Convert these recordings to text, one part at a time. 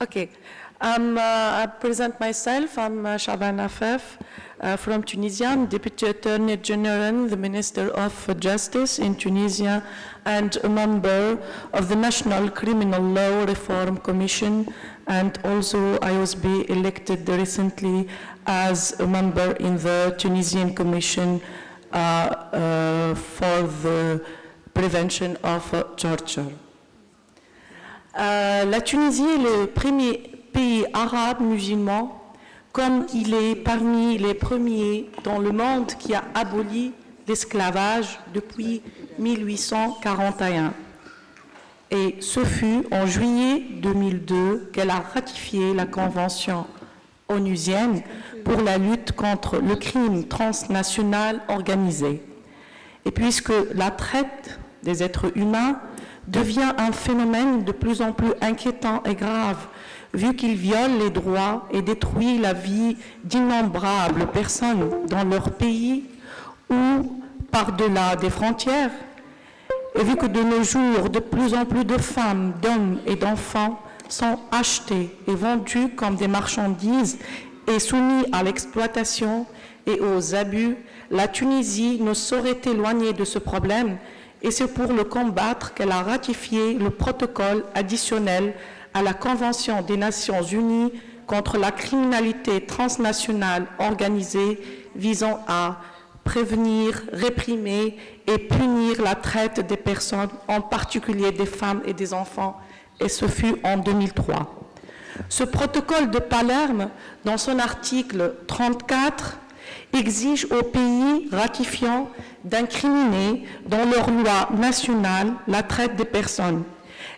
Okay. I present myself. I'm Shaban Afef from Tunisia. I'm Deputy Attorney General, the Minister of Justice in Tunisia, and a member of the National Criminal Law Reform Commission. And also I was elected recently as a member in the Tunisian Commission for the prevention of torture. La Tunisie est le premier pays arabe musulman, comme il est parmi les premiers dans le monde qui a aboli l'esclavage depuis 1841. Et ce fut en juillet 2002 qu'elle a ratifié la Convention onusienne pour la lutte contre le crime transnational organisé. Et puisque la traite des êtres humains devient un phénomène de plus en plus inquiétant et grave, vu qu'il viole les droits et détruit la vie d'innombrables personnes dans leur pays ou par-delà des frontières, et vu que de nos jours, de plus en plus de femmes, d'hommes et d'enfants sont achetés et vendus comme des marchandises et soumis à l'exploitation et aux abus, la Tunisie ne saurait éloigner de ce problème. Et c'est pour le combattre qu'elle a ratifié le protocole additionnel à la Convention des Nations Unies contre la criminalité transnationale organisée visant à prévenir, réprimer et punir la traite des personnes, en particulier des femmes et des enfants, et ce fut en 2003. Ce protocole de Palerme, dans son article 34, exige aux pays ratifiants d'incriminer dans leur loi nationale la traite des personnes.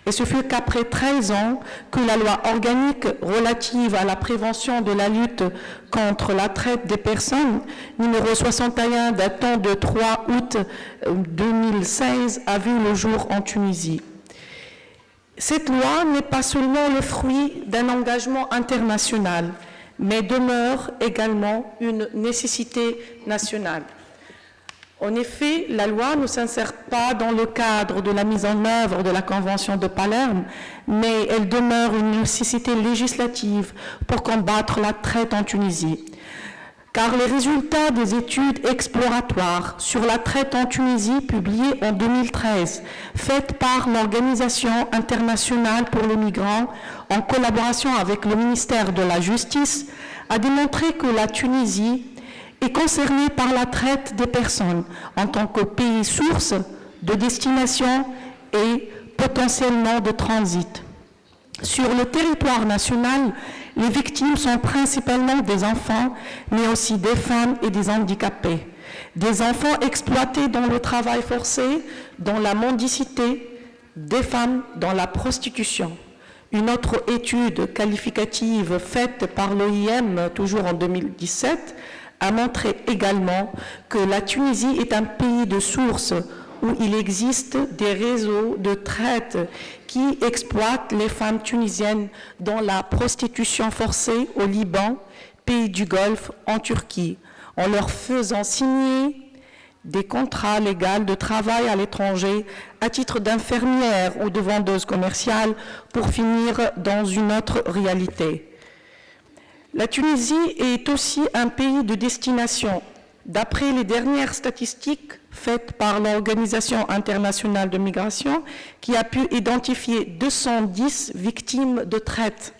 Et ce fut qu'après 13 ans que la loi organique relative à la prévention de la lutte contre la traite des personnes, numéro 61 datant de 3 août 2016, a vu le jour en Tunisie. Cette loi n'est pas seulement le fruit d'un engagement international, mais demeure également une nécessité nationale. En effet, la loi ne s'insère pas dans le cadre de la mise en œuvre de la Convention de Palerme, mais elle demeure une nécessité législative pour combattre la traite en Tunisie. Car les résultats des études exploratoires sur la traite en Tunisie publiées en 2013, faites par l'Organisation internationale pour les migrants en collaboration avec le ministère de la Justice, a démontré que la Tunisie est concernée par la traite des personnes en tant que pays source, de destination et potentiellement de transit. Sur le territoire national, les victimes sont principalement des enfants, mais aussi des femmes et des handicapés. Des enfants exploités dans le travail forcé, dans la mendicité, des femmes dans la prostitution. Une autre étude qualificative faite par l'OIM, toujours en 2017, a montré également que la Tunisie est un pays de source où il existe des réseaux de traite qui exploitent les femmes tunisiennes dans la prostitution forcée au Liban, pays du Golfe, en Turquie, en leur faisant signer des contrats légaux de travail à l'étranger à titre d'infirmière ou de vendeuse commerciale pour finir dans une autre réalité. La Tunisie est aussi un pays de destination. D'après les dernières statistiques faites par l'Organisation internationale de migration, qui a pu identifier 210 victimes de traite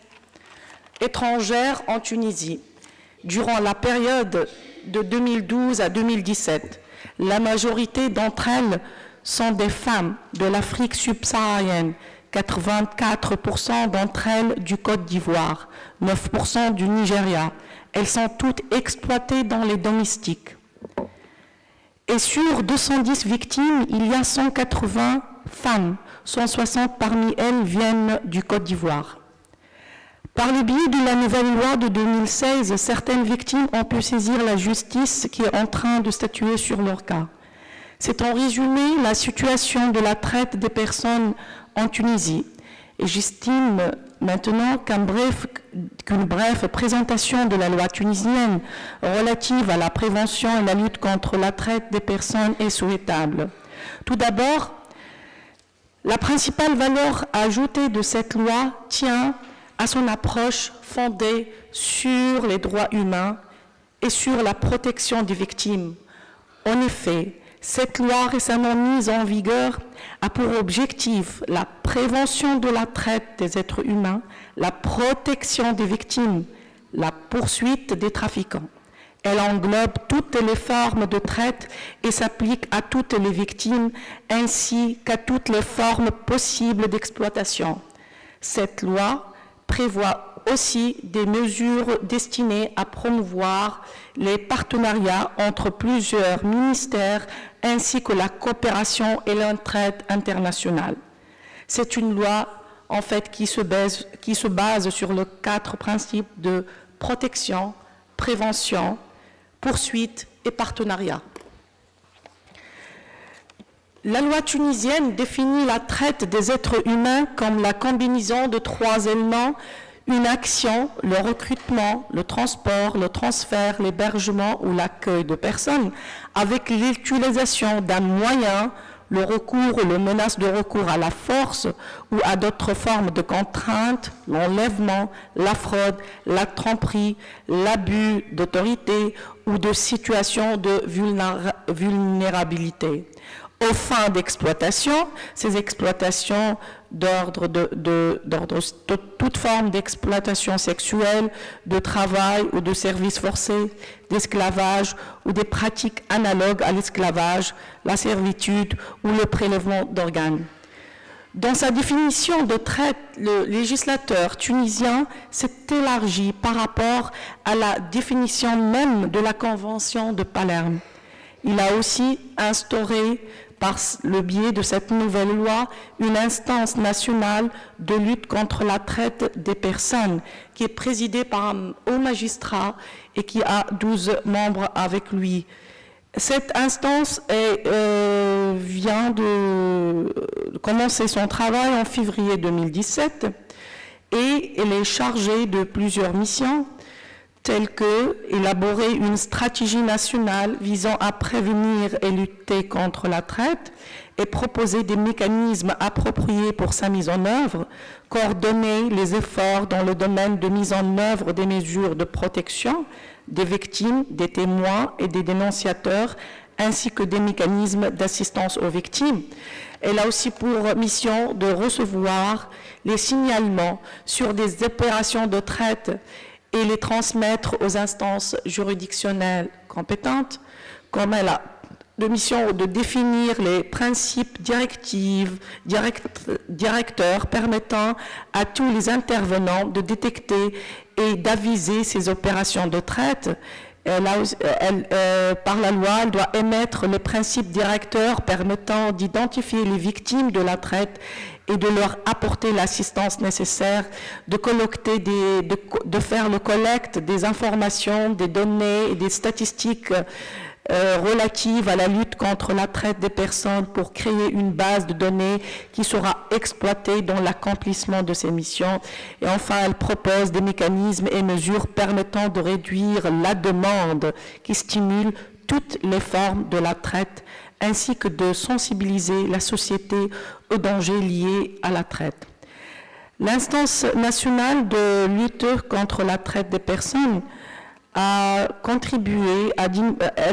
étrangères en Tunisie durant la période de 2012 à 2017. La majorité d'entre elles sont des femmes de l'Afrique subsaharienne, 84% d'entre elles du Côte d'Ivoire, 9% du Nigeria. Elles sont toutes exploitées dans les domestiques. Et sur 210 victimes, il y a 180 femmes, 160 parmi elles viennent du Côte d'Ivoire. Par le biais de la nouvelle loi de 2016, certaines victimes ont pu saisir la justice qui est en train de statuer sur leur cas. C'est en résumé la situation de la traite des personnes en Tunisie. Et j'estime maintenant qu'une brève présentation de la loi tunisienne relative à la prévention et la lutte contre la traite des personnes est souhaitable. Tout d'abord, la principale valeur ajoutée de cette loi tient à son approche fondée sur les droits humains et sur la protection des victimes. En effet, cette loi récemment mise en vigueur a pour objectif la prévention de la traite des êtres humains, la protection des victimes, la poursuite des trafiquants. Elle englobe toutes les formes de traite et s'applique à toutes les victimes ainsi qu'à toutes les formes possibles d'exploitation. Cette loi prévoit aussi des mesures destinées à promouvoir les partenariats entre plusieurs ministères ainsi que la coopération et l'entraide internationale. C'est une loi en fait qui se base sur les 4 principes de protection, prévention, poursuite et partenariat. La loi tunisienne définit la traite des êtres humains comme la combinaison de 3 éléments: une action, le recrutement, le transport, le transfert, l'hébergement ou l'accueil de personnes, avec l'utilisation d'un moyen, le recours ou la menace de recours à la force ou à d'autres formes de contraintes, l'enlèvement, la fraude, la tromperie, l'abus d'autorité ou de situations de vulnérabilité. Aux fins d'exploitation, ces exploitations d'ordre de toute forme d'exploitation sexuelle, de travail ou de services forcés, d'esclavage ou des pratiques analogues à l'esclavage, la servitude ou le prélèvement d'organes. Dans sa définition de traite, le législateur tunisien s'est élargi par rapport à la définition même de la Convention de Palerme. Il a aussi instauré, par le biais de cette nouvelle loi, une instance nationale de lutte contre la traite des personnes qui est présidée par un haut magistrat et qui a 12 membres avec lui. Cette instance vient de commencer son travail en février 2017 et elle est chargée de plusieurs missions, telles que élaborer une stratégie nationale visant à prévenir et lutter contre la traite et proposer des mécanismes appropriés pour sa mise en œuvre, coordonner les efforts dans le domaine de mise en œuvre des mesures de protection des victimes, des témoins et des dénonciateurs, ainsi que des mécanismes d'assistance aux victimes. Elle a aussi pour mission de recevoir les signalements sur des opérations de traite et les transmettre aux instances juridictionnelles compétentes, comme elle a de mission de définir les principes directeurs permettant à tous les intervenants de détecter et d'aviser ces opérations de traite. Par la loi, elle doit émettre les principes directeurs permettant d'identifier les victimes de la traite et de leur apporter l'assistance nécessaire, de faire le collecte des informations, des données et des statistiques relatives à la lutte contre la traite des personnes pour créer une base de données qui sera exploitée dans l'accomplissement de ces missions. Et enfin, elle propose des mécanismes et mesures permettant de réduire la demande qui stimule toutes les formes de la traite, ainsi que de sensibiliser la société aux dangers liés à la traite. L'instance nationale de lutte contre la traite des personnes elle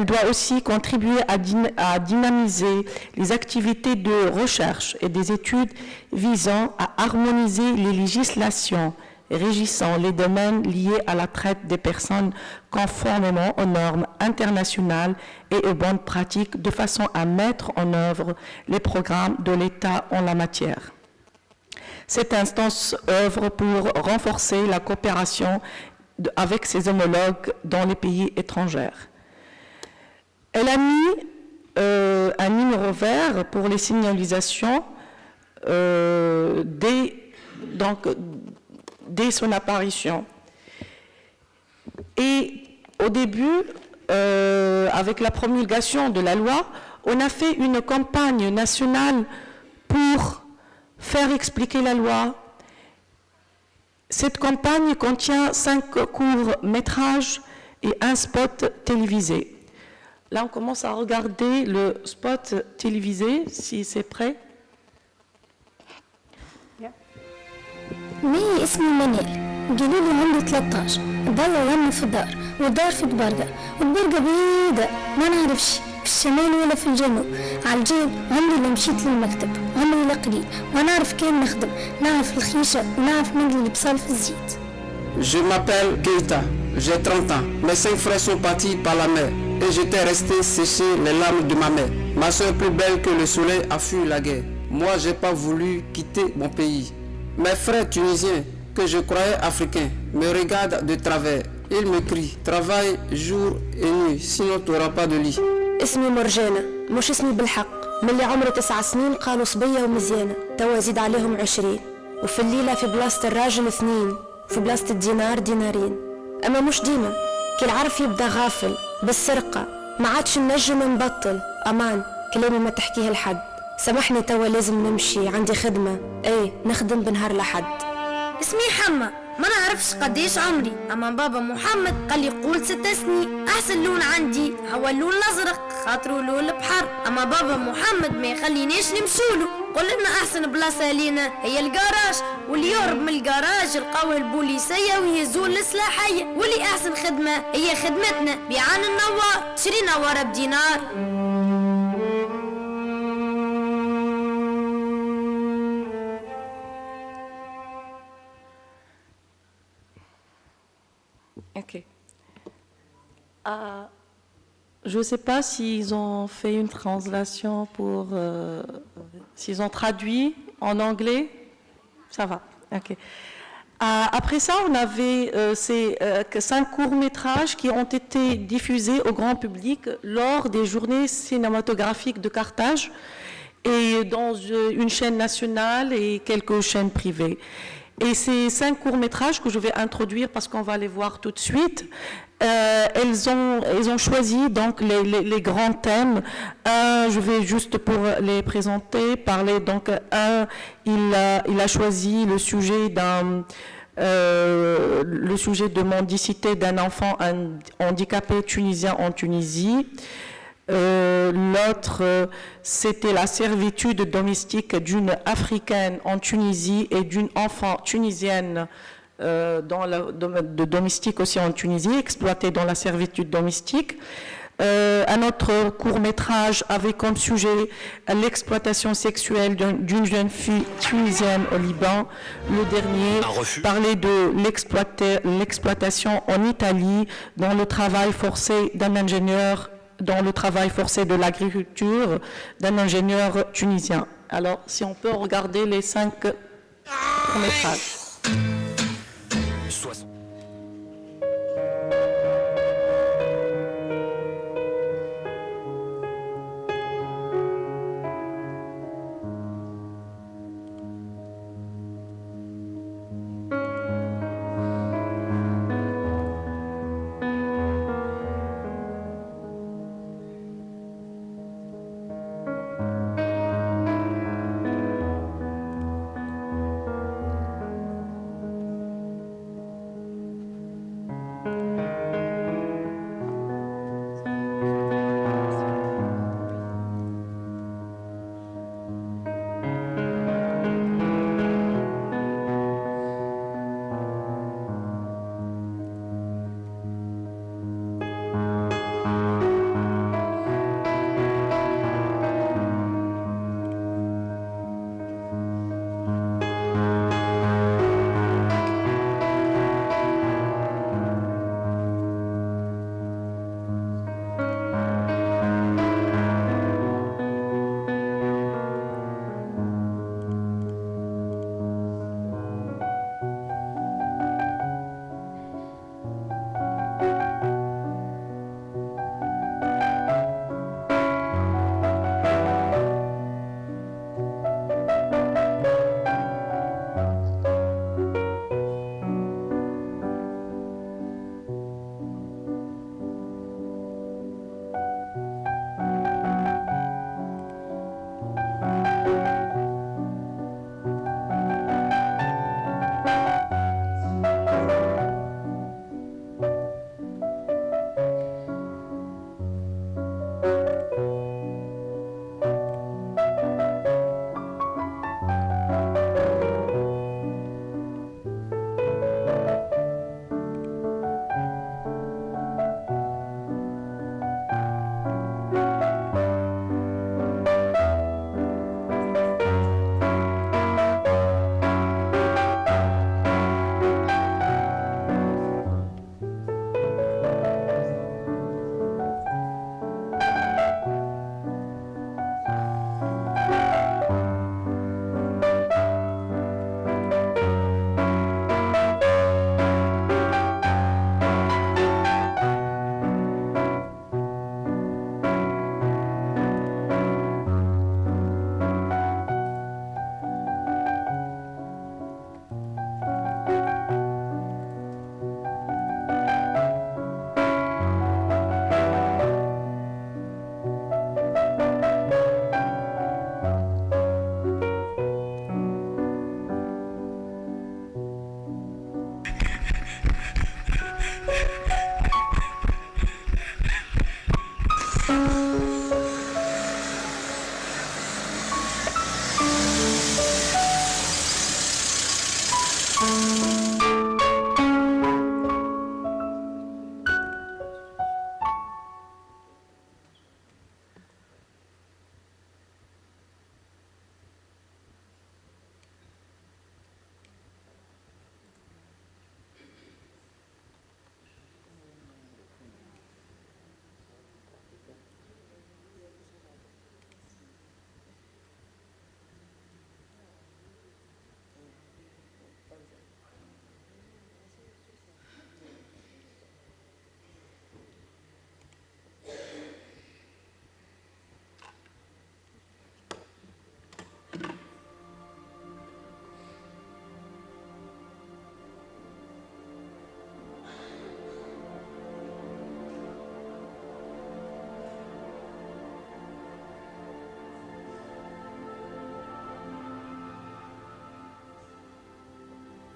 doit aussi contribuer à dynamiser les activités de recherche et des études visant à harmoniser les législations régissant les domaines liés à la traite des personnes conformément aux normes internationales et aux bonnes pratiques de façon à mettre en œuvre les programmes de l'État en la matière. Cette instance œuvre pour renforcer la coopération avec ses homologues dans les pays étrangers. Elle a mis un numéro vert pour les signalisations dès son apparition. Et au début, avec la promulgation de la loi, on a fait une campagne nationale pour faire expliquer la loi. Cette campagne contient 5 courts-métrages et un spot télévisé. Là, on commence à regarder le spot télévisé, si c'est prêt. Yeah. مي اسمي منال، قالوا لي عندي 13، ضل يمي في الدار والدار في دبرقة، والدبرقة بعيدة ما نعرفش في الشمال ولا في الجنوب. على الجيب عمري اللي مشيت للمكتب، عمري لا قليل ونعرف كان نخدم، نعرف الخيشة ونعرف نقلي البصل في الزيت. Je m'appelle Keita, j'ai 30 ans. Mes 5 frères sont partis par la mer et j'étais resté sécher les larmes de ma mère. Ma soeur plus belle que le soleil a fui la guerre. Moi, j'ai pas voulu quitter mon pays. Mes frères tunisiens, que je croyais africains, me regardent de travers. Ils me crient, travaille jour et nuit, sinon tu n'auras pas de lit. اسمي مرجانة، مش اسمي بالحق. من اللي عمره 9 سنين قالوا صبية ومزيانة، توا زيد عليهم 20. وفي الليلة في بلاصة الراجل 2، في بلاصة الدينار دينارين. أما مش ديما، كي العرف يبدا غافل بالسرقة، ما عادش نجم نبطل. أمان، كلامي ما تحكيه لحد. سامحني توا لازم نمشي، عندي خدمة، ايه نخدم بنهار لحد. اسمي حما، ما نعرفش قديش عمري، اما بابا محمد قال لي قول 6 سنين. احسن لون عندي هو اللون الازرق، خاطرو لون البحر. اما بابا محمد ما يخلينيش نمشولو، قل لنا احسن بلاصه لينا هي الجراج، واللي يهرب من الجراج يلقاوه البوليسيه ويهزوه للسلاحيه، واللي احسن خدمه هي خدمتنا بيعان النوار، تشري نواره بدينار. Ok. Je ne sais pas s'ils ont fait une translation pour... s'ils ont traduit en anglais. Ça va. Ok. Après ça, on avait ces 5 courts-métrages qui ont été diffusés au grand public lors des journées cinématographiques de Carthage et dans une chaîne nationale et quelques chaînes privées. Et ces 5 courts-métrages que je vais introduire parce qu'on va les voir tout de suite, elles ont choisi donc les grands thèmes. Je vais juste pour les présenter, parler. Donc, il a choisi le sujet de mendicité d'un enfant handicapé tunisien en Tunisie. L'autre, c'était la servitude domestique d'une Africaine en Tunisie et d'une enfant tunisienne dans le domaine de domestique aussi en Tunisie, exploitée dans la servitude domestique. Un autre court-métrage avait comme sujet l'exploitation sexuelle d'une jeune fille tunisienne au Liban. Le dernier parlait de l'exploitation en Italie dans le travail forcé d'un ingénieur, dans le travail forcé de l'agriculture d'un ingénieur tunisien. Alors, si on peut regarder les 5 courts-métrages.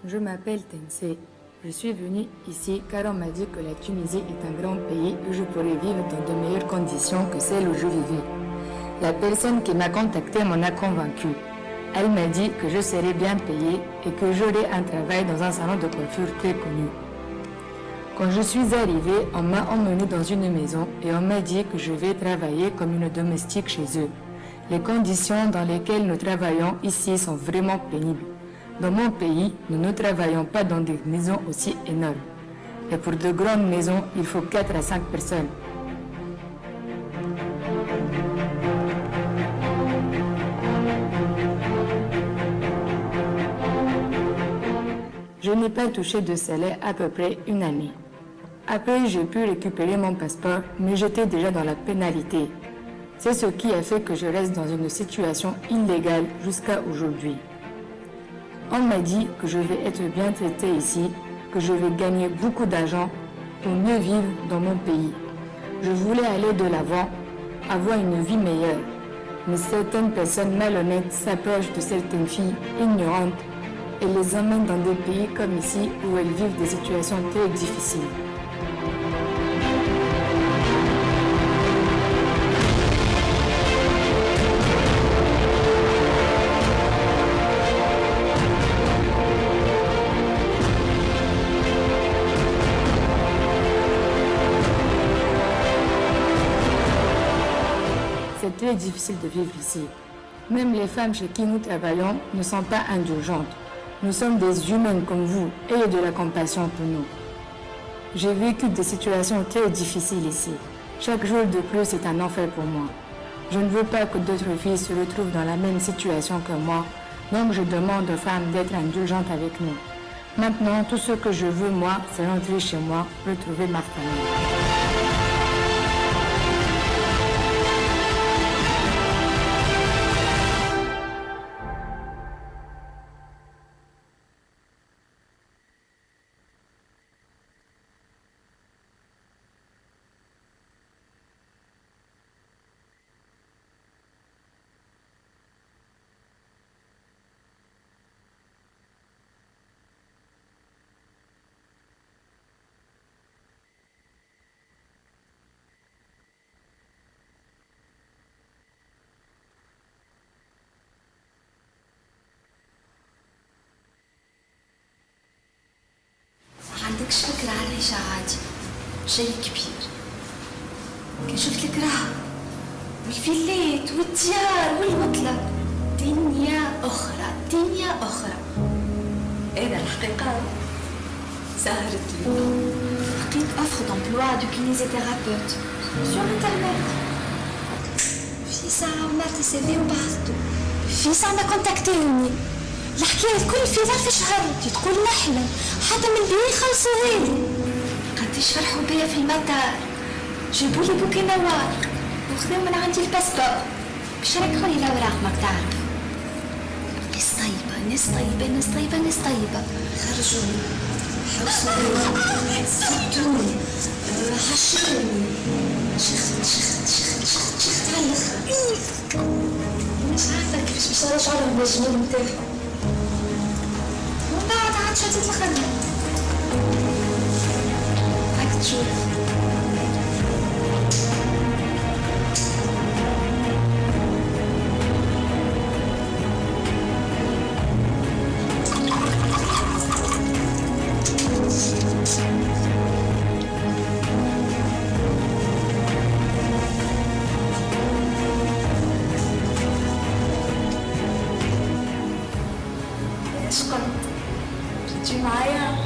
Je m'appelle Tensei. Je suis venue ici car on m'a dit que la Tunisie est un grand pays où je pourrais vivre dans de meilleures conditions que celles où je vivais. La personne qui m'a contactée m'en a convaincue. Elle m'a dit que je serais bien payée et que j'aurais un travail dans un salon de coiffure très connu. Quand je suis arrivée, on m'a emmenée dans une maison et on m'a dit que je vais travailler comme une domestique chez eux. Les conditions dans lesquelles nous travaillons ici sont vraiment pénibles. Dans mon pays, nous ne travaillons pas dans des maisons aussi énormes. Et pour de grandes maisons, il faut 4 à 5 personnes. Je n'ai pas touché de salaire à peu près une année. Après, j'ai pu récupérer mon passeport, mais j'étais déjà dans la pénalité. C'est ce qui a fait que je reste dans une situation illégale jusqu'à aujourd'hui. On m'a dit que je vais être bien traitée ici, que je vais gagner beaucoup d'argent pour mieux vivre dans mon pays. Je voulais aller de l'avant, avoir une vie meilleure. Mais certaines personnes malhonnêtes s'approchent de certaines filles ignorantes et les emmènent dans des pays comme ici où elles vivent des situations très difficiles. C'est très difficile de vivre ici. Même les femmes chez qui nous travaillons ne sont pas indulgentes. Nous sommes des humains comme vous, ayez de la compassion pour nous. J'ai vécu des situations très difficiles ici. Chaque jour de plus est un enfer pour moi. Je ne veux pas que d'autres filles se retrouvent dans la même situation que moi, donc je demande aux femmes d'être indulgentes avec nous. Maintenant, tout ce que je veux, moi, c'est rentrer chez moi, retrouver ma famille. عندكش فكرة على العيشة عادي شيء كبير. كي شفت الكراهة والفيلات والديار والمطلق دنيا أخرى دنيا أخرى. أنا الحقيقة سهرت لي لقيت أوفر d'emploi de kinésithérapeute sur internet. في ساعة عملت CV وبعثته. في ساعة ما كونتاكتيني. الحكاية الكل في ظرف شهر تقول نحلم حتى من بيه خلصوا غيري. قديش فرحوا بيا في المطار جابولي بوكي نوار وخذوا من عندي الباسبور باش يركحوا لي الأوراق ماك تعرف. ناس طيبة ناس طيبة ناس طيبة ناس طيبة خرجوني حوصوني سبتوني حشروني شخت على الآخر. مش عارفة كيفاش باش نرجع لهم الجنون نتاعهم. ومن بعد عاد شديت الخدمة. هاك تشوف. معايا؟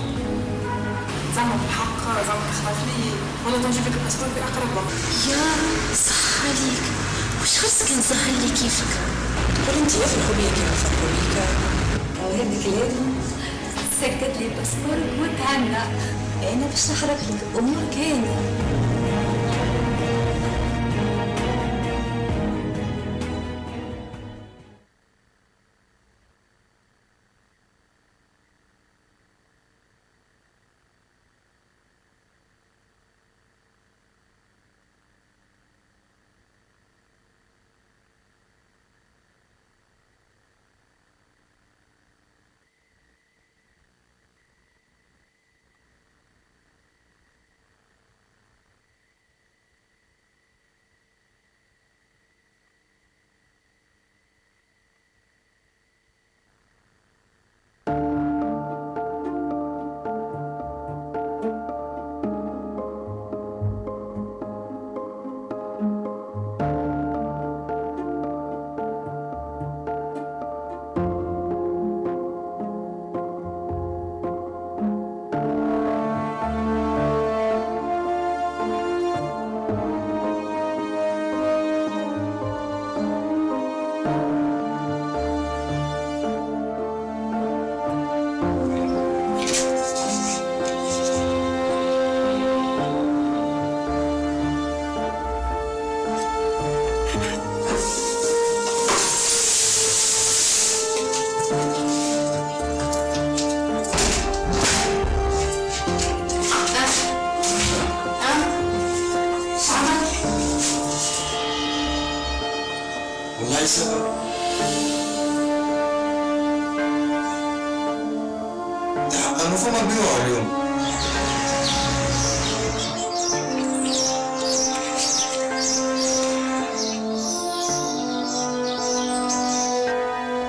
زعما بالحق زعما تخاف لي ولا تنجيب لك الباسبور في اقرب وقت؟ يا صح عليك، وش خصك نسهل لي كيفك؟ قول انت يا في الخبيه كيف نفكروا بيك هذيك اليوم سكت لي باسبورك وتهنى. انا باش نحرك لك امور كاينه. والله سبب المفروض نبيعه اليوم.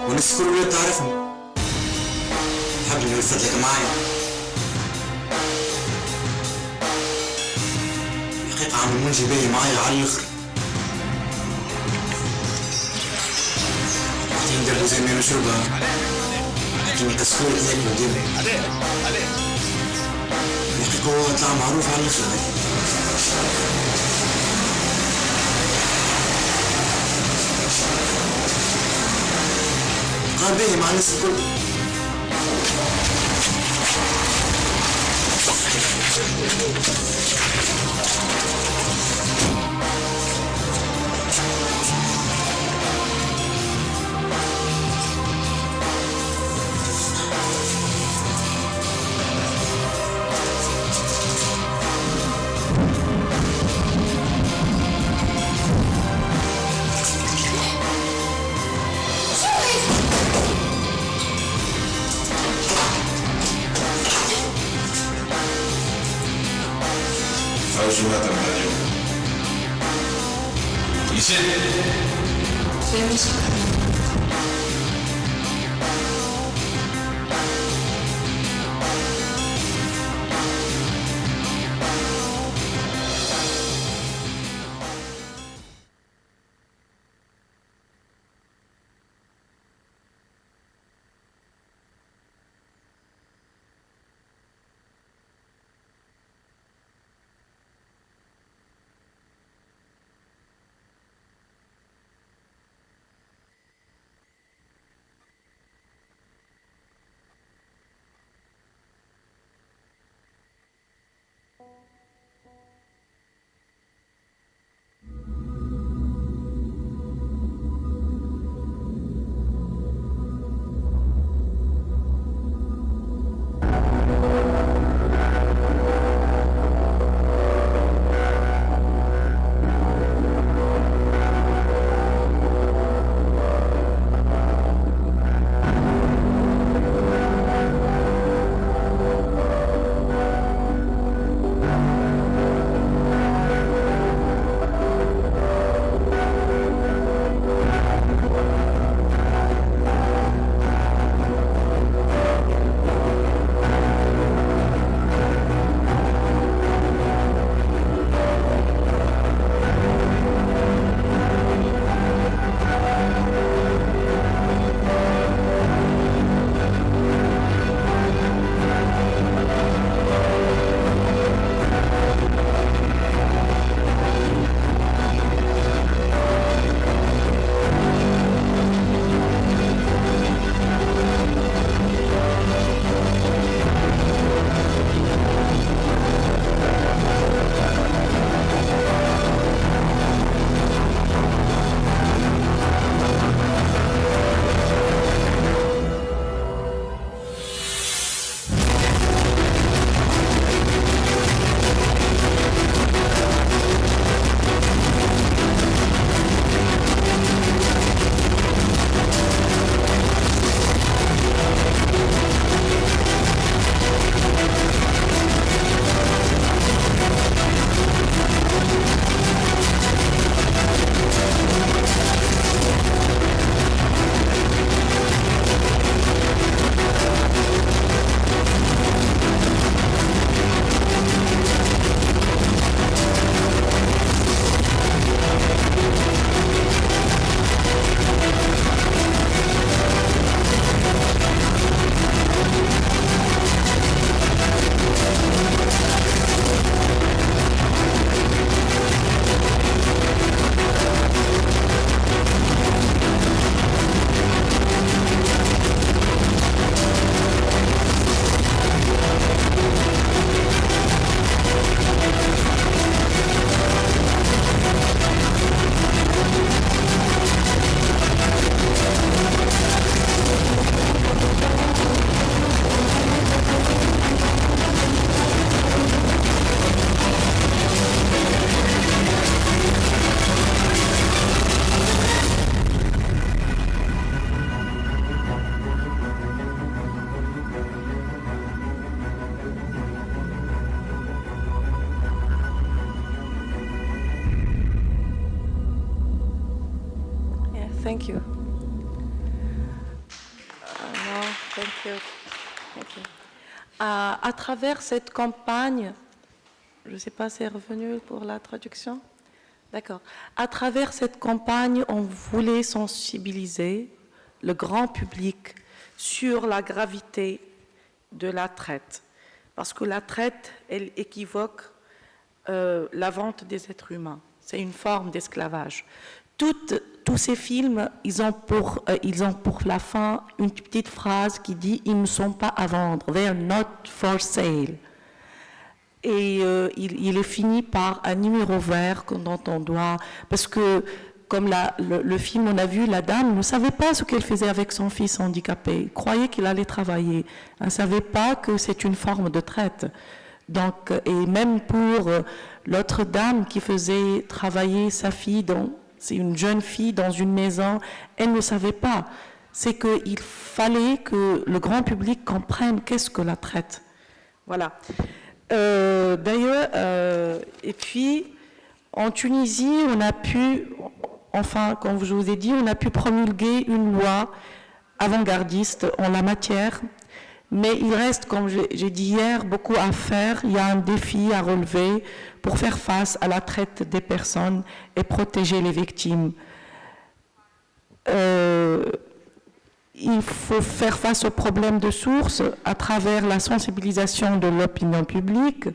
والناس كل الولاد تعرفني. حابب اني يلفت لك معايا. الحقيقة عم المنجي باهي معايا على الاخر. ندير زي ما نشربها لكن كسكور ثاني قدامي الحقيقة هو طلع معروف على الاخر. قال باهي مع الناس الكل. جماعة اليوم يسد Thank you. No, thank you. Thank you. À travers cette campagne, je ne sais pas si c'est revenu pour la traduction. D'accord. À travers cette campagne, on voulait sensibiliser le grand public sur la gravité de la traite. Parce que la traite, elle équivoque la vente des êtres humains. C'est une forme d'esclavage. Tous ces films, ils ont pour la fin une petite phrase qui dit « Ils ne sont pas à vendre. They are not for sale ». Et il est fini par un numéro vert dont on doit... Parce que, comme le film, on a vu, la dame ne savait pas ce qu'elle faisait avec son fils handicapé. Elle croyait qu'il allait travailler. Elle ne savait pas que c'est une forme de traite. Donc, et même pour l'autre dame qui faisait travailler sa fille, c'est une jeune fille dans une maison, elle ne savait pas. C'est qu'il fallait que le grand public comprenne qu'est-ce que la traite. Voilà. D'ailleurs, et puis, en Tunisie, on a pu, enfin, comme je vous ai dit, on a pu promulguer une loi avant-gardiste en la matière, mais il reste, comme j'ai dit hier, beaucoup à faire. Il y a un défi à relever pour faire face à la traite des personnes et protéger les victimes. Il faut faire face aux problèmes de source à travers la sensibilisation de l'opinion publique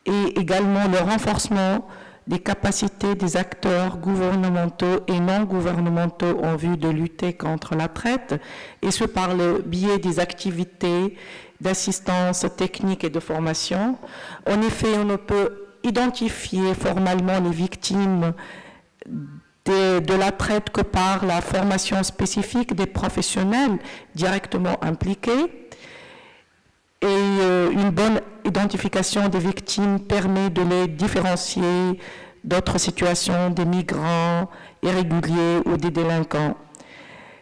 et également le renforcement des capacités des acteurs gouvernementaux et non gouvernementaux en vue de lutter contre la traite, et ce par le biais des activités d'assistance technique et de formation. En effet, on ne peut identifier formellement les victimes de la traite que par la formation spécifique des professionnels directement impliqués. Et une bonne identification des victimes permet de les différencier d'autres situations, des migrants irréguliers ou des délinquants.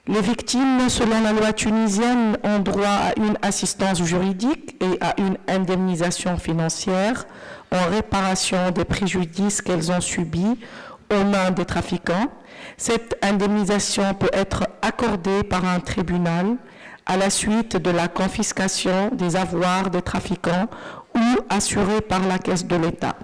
Les victimes, selon la loi tunisienne, ont droit à une assistance juridique et à une indemnisation financière en réparation des préjudices qu'elles ont subis aux mains des trafiquants. Cette indemnisation peut être accordée par un tribunal à la suite de la confiscation des avoirs des trafiquants ou assurée par la caisse de l'État.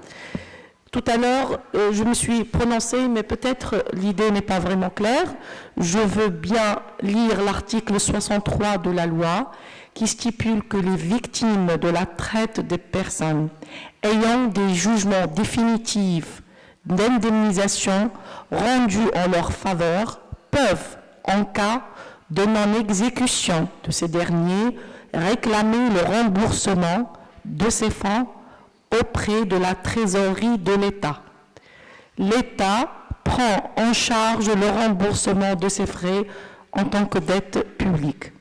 Tout à l'heure, je me suis prononcée, mais peut-être l'idée n'est pas vraiment claire. Je veux bien lire l'article 63 de la loi qui stipule que les victimes de la traite des personnes ayant des jugements définitifs d'indemnisation rendus en leur faveur peuvent, en cas de non-exécution de ces derniers, réclamer le remboursement de ces fonds auprès de la trésorerie de l'État. L'État prend en charge le remboursement de ces frais en tant que dette publique.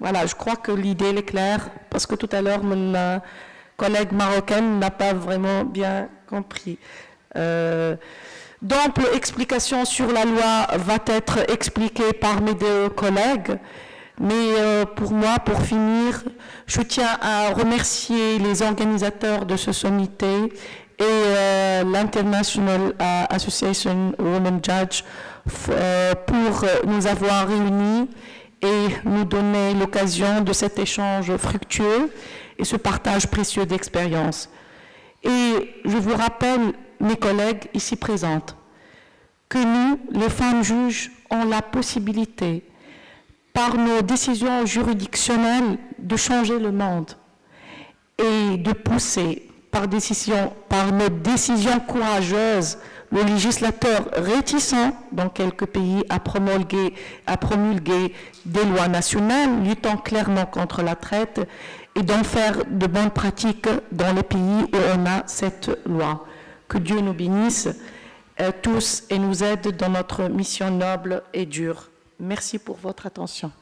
Voilà, je crois que l'idée est claire, parce que tout à l'heure, mon collègue marocaine n'a pas vraiment bien compris. D'amples explications sur la loi va être expliquées par mes deux collègues, mais pour moi, pour finir, je tiens à remercier les organisateurs de ce sommité et l'International Association Women Judge pour nous avoir réunis et nous donner l'occasion de cet échange fructueux et ce partage précieux d'expériences. Et je vous rappelle, mes collègues ici présentes, que nous, les femmes juges, ont la possibilité, par nos décisions juridictionnelles, de changer le monde et de pousser, par nos décisions courageuses, le législateur réticent dans quelques pays à promulguer des lois nationales luttant clairement contre la traite et d'en faire de bonnes pratiques dans les pays où on a cette loi. Que Dieu nous bénisse tous et nous aide dans notre mission noble et dure. Merci pour votre attention.